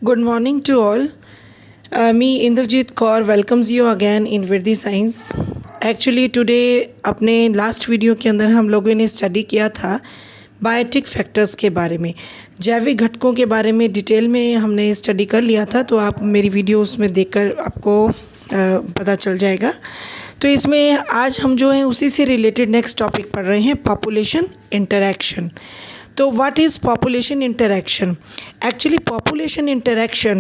Good morning to all. Me Indrajit Kaur welcomes you again in Virdi Science. Actually today अपने last video के अंदर हम लोगों ने स्टडी किया था बायोटिक फैक्टर्स के बारे में, जैविक घटकों के बारे में डिटेल में हमने स्टडी कर लिया था। तो आप मेरी वीडियो उसमें देखकर आपको पता चल जाएगा। तो इसमें आज हम जो है उसी से रिलेटेड नेक्स्ट टॉपिक पढ़ रहे हैं, पॉपुलेशन इंटरैक्शन। तो what is population interaction? Actually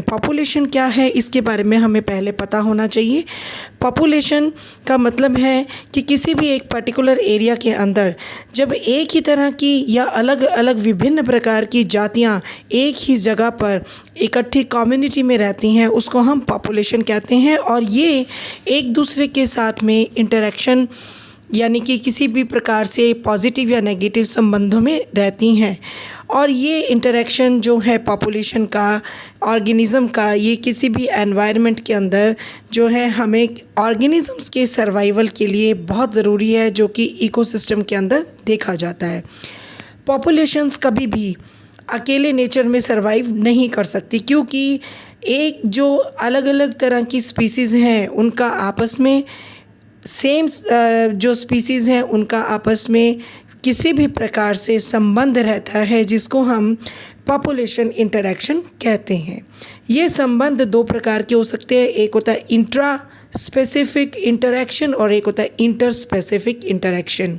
population क्या है इसके बारे में हमें पहले पता होना चाहिए। पॉपुलेशन का मतलब है कि किसी भी एक पर्टिकुलर एरिया के अंदर जब एक ही तरह की या अलग अलग विभिन्न प्रकार की जातियां एक ही जगह पर इकट्ठी कम्युनिटी में रहती हैं, उसको हम पॉपुलेशन कहते हैं। और ये एक दूसरे के साथ में इंटरैक्शन यानी कि किसी भी प्रकार से पॉजिटिव या नेगेटिव संबंधों में रहती हैं। और ये इंटरैक्शन जो है पॉपुलेशन का, ऑर्गेनिज़म का, ये किसी भी एनवायरनमेंट के अंदर जो है हमें ऑर्गेनिज़म्स के सर्वाइवल के लिए बहुत ज़रूरी है, जो कि इकोसिस्टम के अंदर देखा जाता है। पॉपुलेशंस कभी भी अकेले नेचर में सर्वाइव नहीं कर सकती, क्योंकि एक जो अलग अलग तरह की स्पीसीज़ हैं उनका आपस में जो स्पीसीज़ हैं उनका आपस में किसी भी प्रकार से संबंध रहता है, जिसको हम पॉपुलेशन इंटरैक्शन कहते हैं। ये संबंध दो प्रकार के हो सकते हैं, एक होता है इंट्रा स्पेसिफिक इंटरैक्शन और एक होता है inter specific interaction.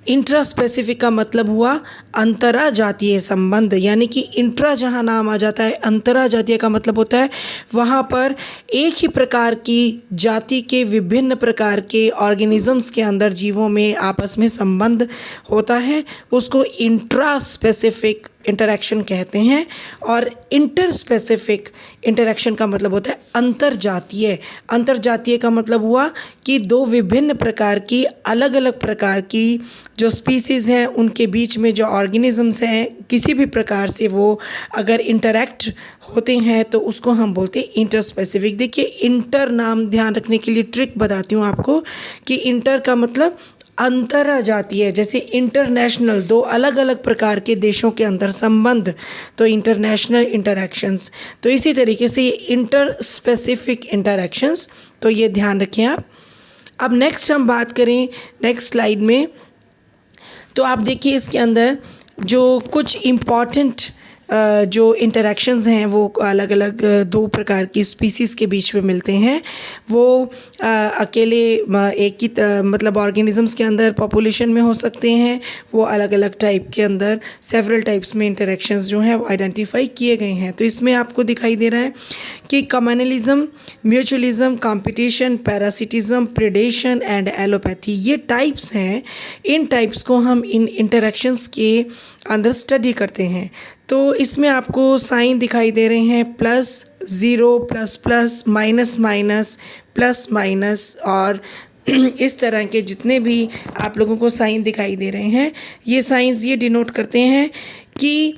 Intra specific का मतलब हुआ अंतरा जातीय संबंध, यानी कि इंट्रा जहाँ नाम आ जाता है, अंतरा जातीय का मतलब होता है वहाँ पर एक ही प्रकार की जाति के विभिन्न प्रकार के ऑर्गेनिजम्स के अंदर जीवों में आपस में संबंध होता है, उसको इंट्रा स्पेसिफिक इंटरैक्शन कहते हैं। और इंटर स्पेसिफिक इंटरैक्शन का मतलब होता है अंतरजातीय। अंतरजातीय का मतलब हुआ कि दो विभिन्न प्रकार की अलग अलग प्रकार की जो स्पीसीज़ हैं उनके बीच में जो ऑर्गेनिजम्स हैं किसी भी प्रकार से वो अगर इंटरैक्ट होते हैं तो उसको हम बोलते हैं इंटर स्पेसिफिक। देखिए, इंटर नाम ध्यान रखने के लिए ट्रिक बताती हूँ आपको कि इंटर का मतलब अंतरजातीय, जैसे इंटरनेशनल, दो अलग अलग प्रकार के देशों के अंदर संबंध, तो इंटरनेशनल इंटरैक्शंस। तो इसी तरीके से ये इंटर स्पेसिफिक इंटरैक्शंस, तो ये ध्यान रखें आप। अब नेक्स्ट हम बात करें नेक्स्ट स्लाइड में, तो आप देखिए इसके अंदर जो कुछ इम्पॉर्टेंट जो इंटरैक्शंस हैं वो अलग अलग दो प्रकार की स्पीसीज़ के बीच में मिलते हैं। वो अकेले एक ही मतलब ऑर्गेनिजम्स के अंदर पॉपुलेशन में हो सकते हैं, वो अलग अलग टाइप के अंदर सेवरल टाइप्स में इंटरैक्शंस जो हैं वो आइडेंटिफाई किए गए हैं। तो इसमें आपको दिखाई दे रहा है कि communalism, mutualism, competition, parasitism, predation and allopathy, ये टाइप्स हैं। इन टाइप्स को हम इन इंटरैक्शंस के अंदर स्टडी करते हैं। तो इसमें आपको साइन दिखाई दे रहे हैं plus, zero, plus plus, minus minus, plus minus, और इस तरह के जितने भी आप लोगों को साइन दिखाई दे रहे हैं, ये साइंस ये डिनोट करते हैं कि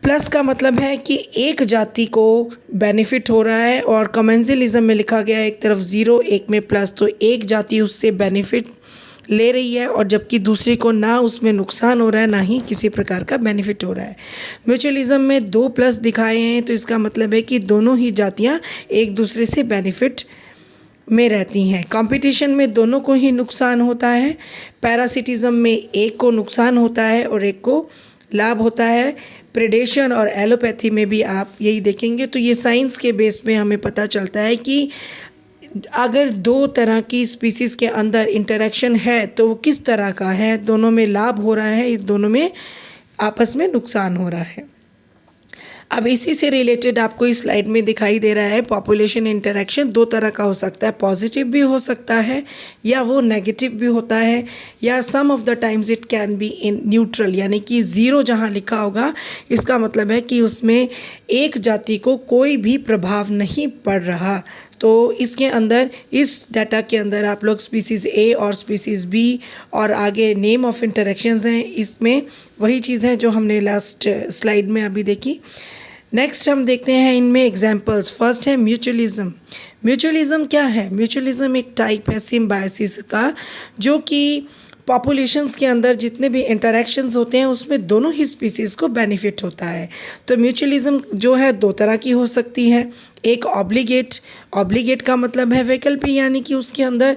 प्लस का मतलब है कि एक जाति को बेनिफिट हो रहा है, और कमेंसलिज्म में लिखा गया है एक तरफ ज़ीरो एक में प्लस, तो एक जाति उससे बेनिफिट ले रही है और जबकि दूसरी को ना उसमें नुकसान हो रहा है ना ही किसी प्रकार का बेनिफिट हो रहा है। म्यूचुअलिज्म में दो प्लस दिखाए हैं, तो इसका मतलब है कि दोनों ही जातियां एक दूसरे से बेनिफिट में रहती हैं। कंपटीशन में दोनों को ही नुकसान होता है। पैरासिटिज्म में एक को नुकसान होता है और एक को लाभ होता है। प्रेडेशन और एलोपैथी में भी आप यही देखेंगे। तो ये साइंस के बेस में हमें पता चलता है कि अगर दो तरह की स्पीसीज़ के अंदर इंटरैक्शन है तो वो किस तरह का है, दोनों में लाभ हो रहा है, दोनों में आपस में नुकसान हो रहा है। अब इसी से रिलेटेड आपको इस स्लाइड में दिखाई दे रहा है पॉपुलेशन इंटरैक्शन दो तरह का हो सकता है, पॉजिटिव भी हो सकता है या वो नेगेटिव भी होता है, या some of the times it can be in neutral, यानी कि ज़ीरो जहाँ लिखा होगा इसका मतलब है कि उसमें एक जाति को कोई भी प्रभाव नहीं पड़ रहा। तो इसके अंदर, इस डाटा के अंदर आप लोग स्पीसीज़ ए और स्पीसीज़ बी और आगे नेम ऑफ इंटरैक्शंस हैं, इसमें वही चीज़ है जो हमने लास्ट स्लाइड में अभी देखी। नेक्स्ट हम देखते हैं इनमें एग्जाम्पल्स। फर्स्ट है म्यूचुअलिज्म। म्यूचुअलिज्म क्या है? म्यूचुअलिज्म एक टाइप है सिम्बायोसिस का, जो कि पॉपुलेशंस के अंदर जितने भी इंटरेक्शंस होते हैं उसमें दोनों ही स्पीसीज़ को बेनिफिट होता है। तो म्यूचुअलिज्म जो है दो तरह की हो सकती है। एक ऑब्लिगेट का मतलब है वैकल्पिक, यानी कि उसके अंदर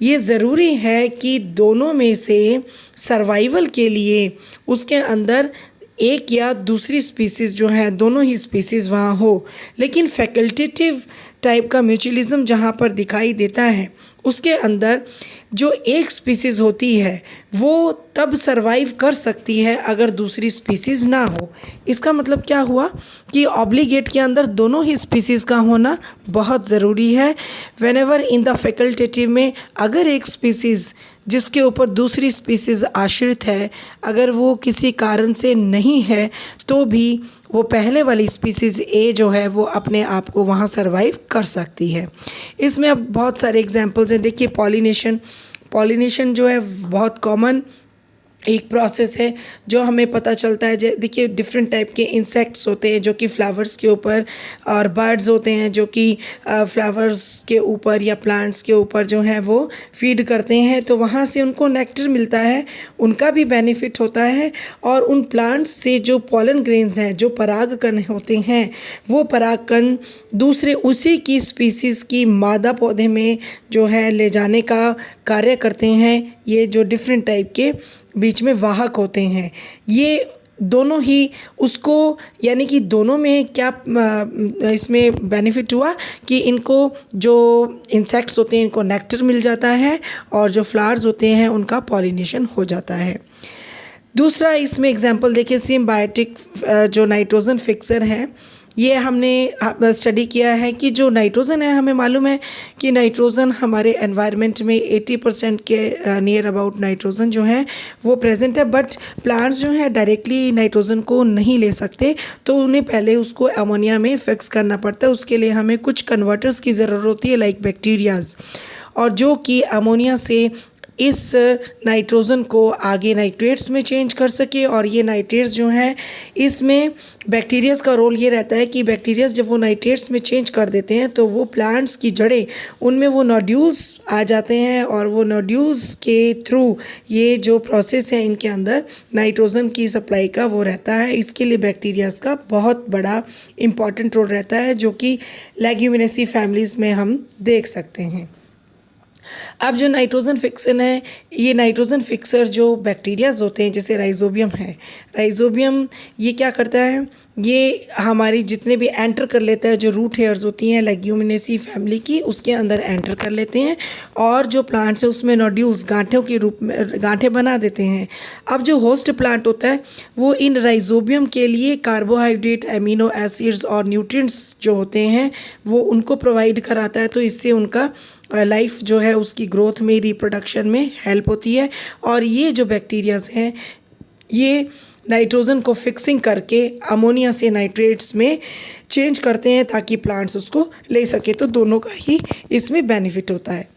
ये ज़रूरी है कि दोनों में से सर्वाइवल के लिए उसके अंदर एक या दूसरी स्पीसीज़ जो है दोनों ही स्पीसीज़ वहाँ हो। लेकिन फैकल्टेटिव टाइप का म्यूचुअलिज्म जहाँ पर दिखाई देता है उसके अंदर जो एक स्पीसीज़ होती है वो तब सरवाइव कर सकती है अगर दूसरी स्पीसीज़ ना हो। इसका मतलब क्या हुआ कि ऑब्लिगेट के अंदर दोनों ही स्पीसीज़ का होना बहुत ज़रूरी है। व्हेनेवर इन द फैकल्टेटिव में अगर एक स्पीसीज़ जिसके ऊपर दूसरी स्पीसीज़ आश्रित है अगर वो किसी कारण से नहीं है तो भी वो पहले वाली स्पीसीज़ ए जो है वो अपने आप को वहाँ सरवाइव कर सकती है। इसमें अब बहुत सारे एग्जांपल्स हैं। देखिए पॉलिनेशन जो है बहुत कॉमन एक प्रोसेस है जो हमें पता चलता है। देखिए डिफरेंट टाइप के इंसेक्ट्स होते हैं जो कि फ्लावर्स के ऊपर, और बर्ड्स होते हैं जो कि फ्लावर्स के ऊपर या प्लांट्स के ऊपर जो है वो फीड करते हैं, तो वहाँ से उनको नेक्टर मिलता है, उनका भी बेनिफिट होता है। और उन प्लांट्स से जो पॉलन ग्रेन्स हैं, जो परागकण होते हैं, वो परागकण दूसरे उसी की स्पीसीज़ की मादा पौधे में जो है ले जाने का कार्य करते हैं। ये जो डिफरेंट टाइप के बीच में वाहक होते हैं, ये दोनों ही उसको, यानी कि दोनों में क्या इसमें बेनिफिट हुआ कि इनको जो इंसेक्ट्स होते हैं इनको नेक्टर मिल जाता है और जो फ्लावर्स होते हैं उनका पॉलिनेशन हो जाता है। दूसरा इसमें एग्जांपल देखिए सिम्बायोटिक जो नाइट्रोजन फिक्सर है, ये हमने स्टडी किया है कि जो नाइट्रोजन है, हमें मालूम है कि नाइट्रोजन हमारे एनवायरनमेंट में 80% के नियर अबाउट नाइट्रोजन जो है वो प्रेजेंट है। बट प्लांट्स जो है डायरेक्टली नाइट्रोजन को नहीं ले सकते, तो उन्हें पहले उसको अमोनिया में फिक्स करना पड़ता है। उसके लिए हमें कुछ कन्वर्टर्स की ज़रूरत होती है लाइक बैक्टीरियाज, और जो कि अमोनिया से इस नाइट्रोजन को आगे नाइट्रेट्स में चेंज कर सके। और ये नाइट्रेट्स जो हैं इसमें बैक्टीरियाज का रोल ये रहता है कि बैक्टीरियाज जब वो नाइट्रेट्स में चेंज कर देते हैं तो वो प्लांट्स की जड़ें, उनमें वो नोड्यूल्स आ जाते हैं, और वो नोड्यूल्स के थ्रू ये जो प्रोसेस है इनके अंदर नाइट्रोजन की सप्लाई का वो रहता है। इसके लिए बैक्टीरियाज का बहुत बड़ा इम्पॉर्टेंट रोल रहता है, जो कि लेग्यूमिनेसी फैमिलीज़ में हम देख सकते हैं। अब जो नाइट्रोजन फिक्सन है, ये नाइट्रोजन फिक्सर जो बैक्टीरियाज होते हैं, जैसे राइजोबियम है, राइजोबियम ये क्या करता है, ये हमारी जितने भी एंटर कर लेता है, जो रूट हेयर्स होती हैं लेग्यूमिनेसी फैमिली की, उसके अंदर एंटर कर लेते हैं, और जो प्लांट्स है उसमें नोड्यूल्स गांठों के रूप में गांठें बना देते हैं। अब जो होस्ट प्लांट होता है वो इन राइजोबियम के लिए कार्बोहाइड्रेट, एमिनो एसिड्स और न्यूट्रिएंट्स जो होते हैं वो उनको प्रोवाइड कराता है। तो इससे उनका लाइफ जो है उसकी ग्रोथ में, रिप्रोडक्शन में हेल्प होती है। और ये जो बैक्टीरियाज हैं ये नाइट्रोजन को फिक्सिंग करके अमोनिया से नाइट्रेट्स में चेंज करते हैं ताकि प्लांट्स उसको ले सके। तो दोनों का ही इसमें बेनिफिट होता है।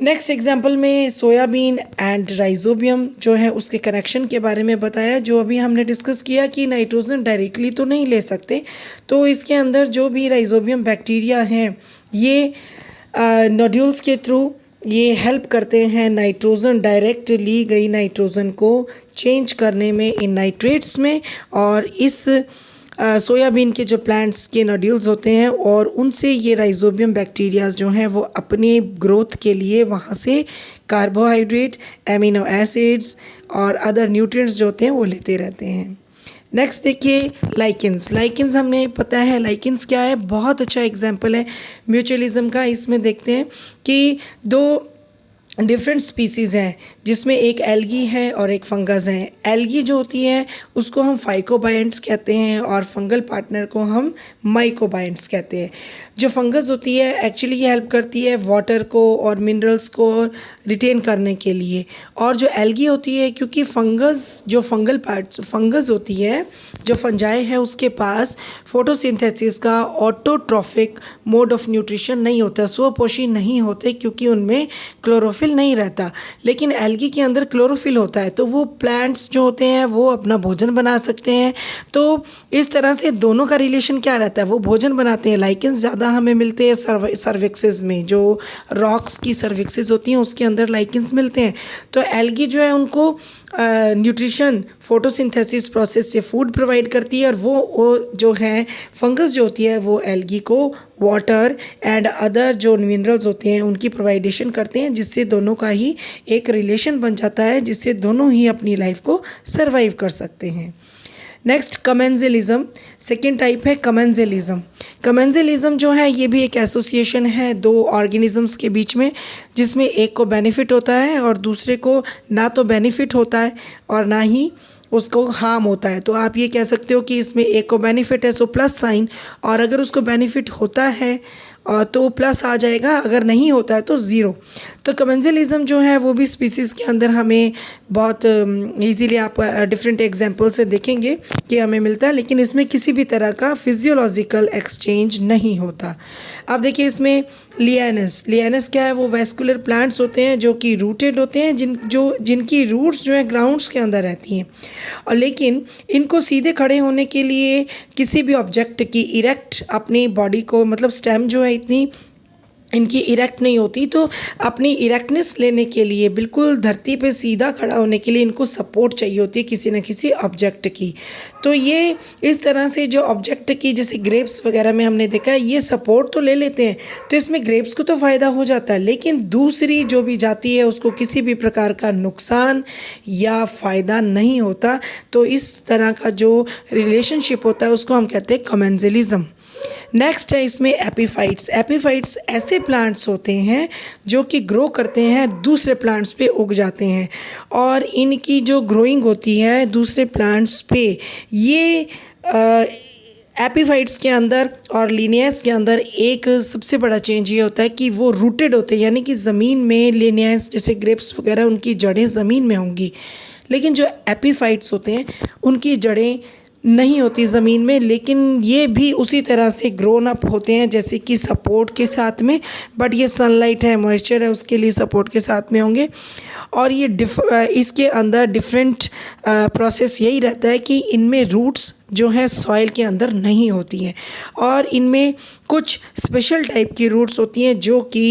नेक्स्ट एग्जांपल में सोयाबीन एंड राइजोबियम जो है उसके कनेक्शन के बारे में बताया, जो अभी हमने डिस्कस किया कि नाइट्रोजन डायरेक्टली तो नहीं ले सकते, तो इसके अंदर जो भी राइजोबियम बैक्टीरिया हैं ये नोड्यूल्स के थ्रू ये हेल्प करते हैं नाइट्रोजन, डायरेक्ट ली गई नाइट्रोजन को चेंज करने में इन नाइट्रेट्स में। और इस सोयाबीन के जो प्लांट्स के नोड्यूल्स होते हैं और उनसे ये राइजोबियम बैक्टीरियाज जो हैं वो अपने ग्रोथ के लिए वहाँ से कार्बोहाइड्रेट, एमिनो एसिड्स और अदर न्यूट्रिएंट्स जो होते हैं वो लेते रहते हैं। नेक्स्ट देखिए लाइकेंस हमने पता है लाइकेंस क्या है, बहुत अच्छा एग्जाम्पल है म्यूचुअलिज्म का। इसमें देखते हैं कि दो डिफरेंट स्पीसीज़ हैं जिसमें एक एल्गी है और एक फंगस है। एल्गी जो होती है उसको हम फाइकोबायंट्स कहते हैं और फंगल पार्टनर को हम माइकोबायंट्स कहते हैं। जो फंगस होती है एक्चुअली ये हेल्प करती है वाटर को और मिनरल्स को रिटेन करने के लिए, और जो एल्गी होती है क्योंकि फंगस जो फंगस होती है, जो फंजाई है उसके पास फोटोसिंथेसिस का ऑटोट्रॉफिक मोड ऑफ न्यूट्रिशन नहीं होता, स्वपोषी नहीं होते, क्योंकि उनमें क्लोरोफिल क्लोरोफिल नहीं रहता, लेकिन एल्गी के अंदर क्लोरोफिल होता है, तो वो प्लांट्स जो होते हैं वो अपना भोजन बना सकते हैं। तो इस तरह से दोनों का रिलेशन क्या रहता है, वो भोजन बनाते हैं। लाइकेंस ज़्यादा हमें मिलते हैं सर्विक्सेस में, जो रॉक्स की सर्विक्सेस होती हैं उसके अंदर लाइकेंस मिलते हैं। तो एल्गी जो है उनको न्यूट्रिशन फोटोसिंथेसिस प्रोसेस से फूड प्रोवाइड करती है, और वो जो है फंगस जो होती है वो एल्गी को वाटर एंड अदर जो मिनरल्स होते हैं उनकी प्रोवाइडेशन करते हैं, जिससे दोनों का ही एक रिलेशन बन जाता है, जिससे दोनों ही अपनी लाइफ को सर्वाइव कर सकते हैं। नेक्स्ट कमेंजलिज्म, सेकेंड टाइप है कमेंजलिज्म। कमेंजलिज्म जो है ये भी एक एसोसिएशन है दो ऑर्गेनिजम्स के बीच में, जिसमें एक को बेनिफिट होता है और दूसरे को ना तो बेनिफिट होता है और ना ही उसको हार्म होता है। तो आप ये कह सकते हो कि इसमें एक को बेनिफिट है सो प्लस साइन, और अगर उसको बेनिफिट होता है तो प्लस आ जाएगा, अगर नहीं होता है तो ज़ीरो। तो कमेंजलिज्म जो है वो भी स्पीसीज़ के अंदर हमें बहुत इजीली आप डिफरेंट एग्जांपल से देखेंगे कि हमें मिलता है, लेकिन इसमें किसी भी तरह का फिजियोलॉजिकल एक्सचेंज नहीं होता। अब देखिए इसमें लियानस क्या है, वो वेस्कुलर प्लांट्स होते हैं जो कि रूटेड होते हैं, जिनकी रूट्स जो है ग्राउंड्स के अंदर रहती हैं, और लेकिन इनको सीधे खड़े होने के लिए किसी भी ऑब्जेक्ट की इरेक्ट अपनी बॉडी को, मतलब स्टेम जो है इतनी इनकी इरेक्ट नहीं होती, तो अपनी इरेक्टनेस लेने के लिए, बिल्कुल धरती पे सीधा खड़ा होने के लिए इनको सपोर्ट चाहिए होती है किसी न किसी ऑब्जेक्ट की। तो ये इस तरह से जो ऑब्जेक्ट की, जैसे ग्रेप्स वगैरह में हमने देखा है, ये सपोर्ट तो ले लेते हैं, तो इसमें ग्रेप्स को तो फ़ायदा हो जाता है, लेकिन दूसरी जो भी जाती है उसको किसी भी प्रकार का नुकसान या फ़ायदा नहीं होता। तो इस तरह का जो रिलेशनशिप होता है उसको हम कहते हैं कमेंजलिज्म। नेक्स्ट है इसमें एपीफाइट्स। एपीफाइट्स ऐसे प्लांट्स होते हैं जो कि ग्रो करते हैं, दूसरे प्लांट्स पे उग जाते हैं, और इनकी जो ग्रोइंग होती है दूसरे प्लांट्स पे, ये एपीफाइट्स के अंदर और लिनियस के अंदर एक सबसे बड़ा चेंज ये होता है कि वो रूटेड होते हैं, यानी कि ज़मीन में लिनियस जैसे ग्रेप्स वगैरह उनकी जड़ें ज़मीन में होंगी, लेकिन जो एपीफाइट्स होते हैं उनकी जड़ें नहीं होती ज़मीन में, लेकिन ये भी उसी तरह से ग्रोन अप होते हैं जैसे कि सपोर्ट के साथ में, बट ये सनलाइट है, मॉइस्चर है, उसके लिए सपोर्ट के साथ में होंगे। और ये इसके अंदर डिफरेंट प्रोसेस यही रहता है कि इनमें रूट्स जो है सॉइल के अंदर नहीं होती हैं, और इनमें कुछ स्पेशल टाइप की रूट्स होती हैं जो कि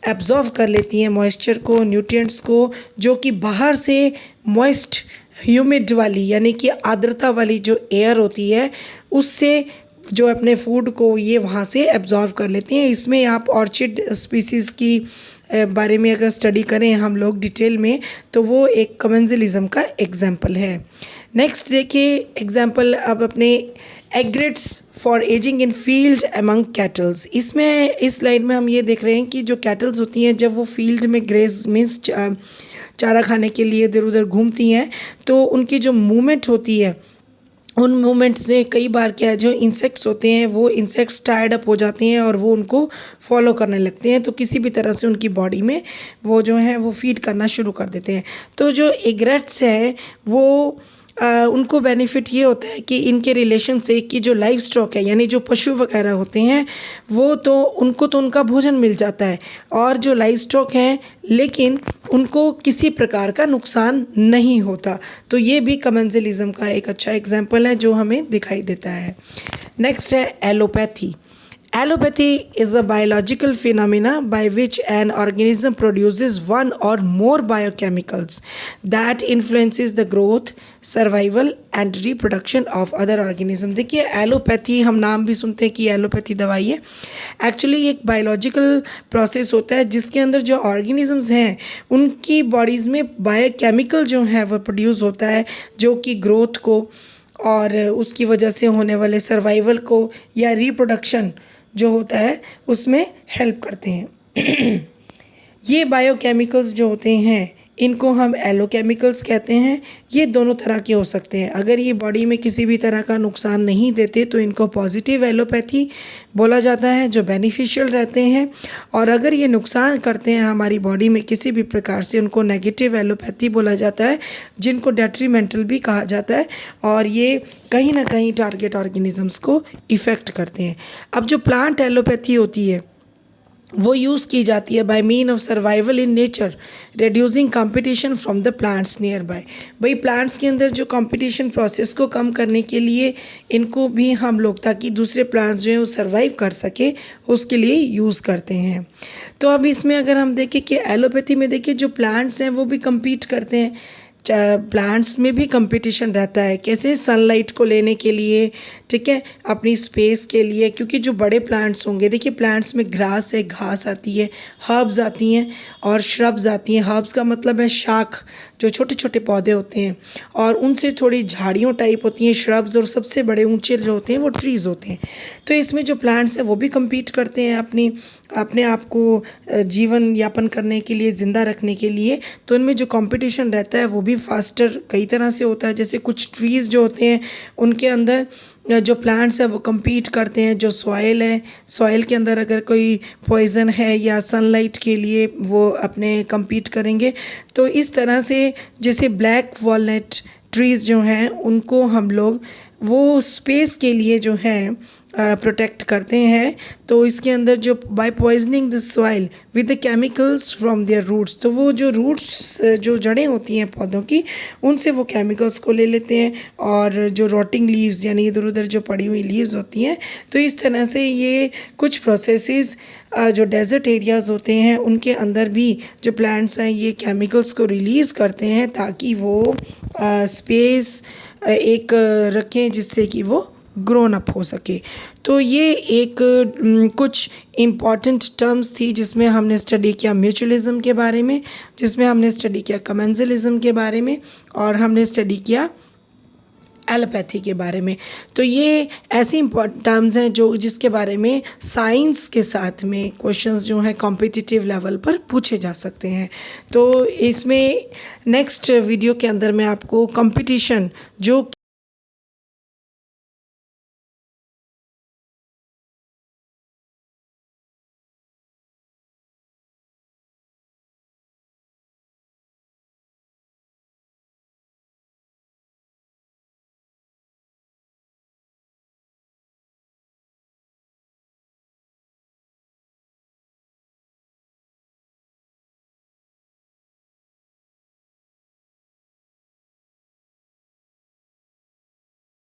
एब्जॉर्व कर लेती हैं मॉइस्चर को, न्यूट्रिएंट्स को, जो कि बाहर से मॉइस्ट ह्यूमिड वाली यानी कि आर्द्रता वाली जो एयर होती है उससे जो अपने फूड को ये वहाँ से एब्जॉर्व कर लेती हैं। इसमें आप ऑर्चिड स्पीसीज़ की बारे में अगर स्टडी करें हम लोग डिटेल में, तो वो एक कमेंजलिज्म का एग्जाम्पल है। नेक्स्ट देखिए एग्जाम्पल अब अपने egrets for ageing in field among kettles. इसमें इस स्लाइड में हम ये देख रहे हैं कि जो कैटल्स होती हैं जब वो फील्ड में ग्रेज मीन्स चारा खाने के लिए इधर उधर घूमती हैं, तो उनकी जो मूवमेंट होती है उन मूवमेंट से कई बार क्या है, जो इंसेक्ट्स होते हैं वो इंसेक्ट्स टायर्ड अप हो जाते हैं और वो उनको फॉलो करने लगते हैं, तो किसी भी तरह से उनकी बॉडी में वो जो है वो फीड करना शुरू कर देते हैं। तो जो एग्रेट्स हैं वो उनको बेनिफिट ये होता है कि इनके रिलेशन से कि जो लाइफ स्टॉक है यानी जो पशु वगैरह होते हैं वो तो उनको तो उनका भोजन मिल जाता है, और जो लाइफ स्टॉक है लेकिन उनको किसी प्रकार का नुकसान नहीं होता। तो ये भी कमेंजलिज्म का एक अच्छा एग्जाम्पल है जो हमें दिखाई देता है। नेक्स्ट है allopathy. Allopathy is a biological phenomena by which an organism produces one or more biochemicals that influences the growth, survival and reproduction of other organism। देखिए एलोपैथी हम नाम भी सुनते हैं कि एलोपैथी दवाई है, एक्चुअली एक बायोलॉजिकल प्रोसेस होता है जिसके अंदर जो ऑर्गेनिजम्स हैं उनकी बॉडीज़ में बायोकेमिकल जो है वो प्रोड्यूस होता है, जो कि ग्रोथ को और उसकी वजह से होने वाले सर्वाइवल को या रिप्रोडक्शन जो होता है उसमें हेल्प करते हैं। ये बायोकेमिकल्स जो होते हैं इनको हम एलोकेमिकल्स कहते हैं। ये दोनों तरह के हो सकते हैं, अगर ये बॉडी में किसी भी तरह का नुकसान नहीं देते तो इनको पॉजिटिव एलोपैथी बोला जाता है जो बेनिफिशियल रहते हैं, और अगर ये नुकसान करते हैं हमारी बॉडी में किसी भी प्रकार से उनको नेगेटिव एलोपैथी बोला जाता है, जिनको डेट्रीमेंटल भी कहा जाता है, और ये कहीं ना कहीं टारगेट ऑर्गेनिजम्स को इफ़ेक्ट करते हैं। अब जो प्लांट एलोपैथी होती है वो यूज़ की जाती है by mean of survival in nature, reducing competition from the plants nearby. भाई प्लांट्स के अंदर जो कंपटीशन प्रोसेस को कम करने के लिए इनको भी हम लोग, ताकि दूसरे प्लांट्स जो हैं वो सर्वाइव कर सके, उसके लिए यूज़ करते हैं। तो अब इसमें अगर हम देखें कि एलोपैथी में देखिए जो प्लांट्स हैं वो भी compete करते हैं, प्लांट्स में भी कंपटीशन रहता है। कैसे? सनलाइट को लेने के लिए, ठीक है, अपनी स्पेस के लिए, क्योंकि जो बड़े प्लांट्स होंगे, देखिए प्लांट्स में ग्रास है, घास आती है, हर्ब्स आती हैं और श्रब्स आती हैं। हर्ब्स का मतलब है शाख, जो छोटे छोटे पौधे होते हैं, और उनसे थोड़ी झाड़ियों टाइप होती हैं श्रब्स, और सबसे बड़े ऊंचे जो होते हैं वो ट्रीज़ होते हैं। तो इसमें जो प्लांट्स हैं वो भी compete करते हैं अपने आप को जीवन यापन करने के लिए, ज़िंदा रखने के लिए। तो इनमें जो कंपटीशन रहता है वो भी फास्टर कई तरह से होता है। जैसे कुछ ट्रीज़ जो होते हैं उनके अंदर जो प्लांट्स हैं वो compete करते हैं। जो सॉइल है, सॉइल के अंदर अगर कोई पॉइज़न है या सनलाइट के लिए वो अपने compete करेंगे। तो इस तरह से जैसे ब्लैक वॉलनट ट्रीज़ जो हैं उनको हम लोग वो स्पेस के लिए जो है प्रोटेक्ट करते हैं। तो इसके अंदर जो by poisoning the soil with the chemicals from their roots, तो वो जो रूट्स, जो जड़ें होती हैं पौधों की, उनसे वो केमिकल्स को ले लेते हैं। और जो रॉटिंग लीव्स यानी इधर उधर जो पड़ी हुई लीव्स होती हैं, तो इस तरह से ये कुछ प्रोसेसेस जो डेजर्ट एरियाज़ होते हैं उनके अंदर भी जो प्लांट्स हैं ये केमिकल्स को रिलीज़ करते हैं, ताकि वो स्पेस एक रखें जिससे कि वो ग्रोन अप हो सके। तो ये एक कुछ इम्पॉर्टेंट टर्म्स थी जिसमें हमने स्टडी किया म्यूचुअलिज्म के बारे में, जिसमें हमने स्टडी किया कमेंसलिज्म के बारे में, और हमने स्टडी किया एलोपैथी के बारे में। तो ये ऐसी इम्पॉर्टेंट टर्म्स हैं जो जिसके बारे में साइंस के साथ में क्वेश्चंस जो हैं कॉम्पिटिटिव लेवल पर पूछे जा सकते हैं। तो इसमें नेक्स्ट वीडियो के अंदर मैं आपको कंपटीशन जो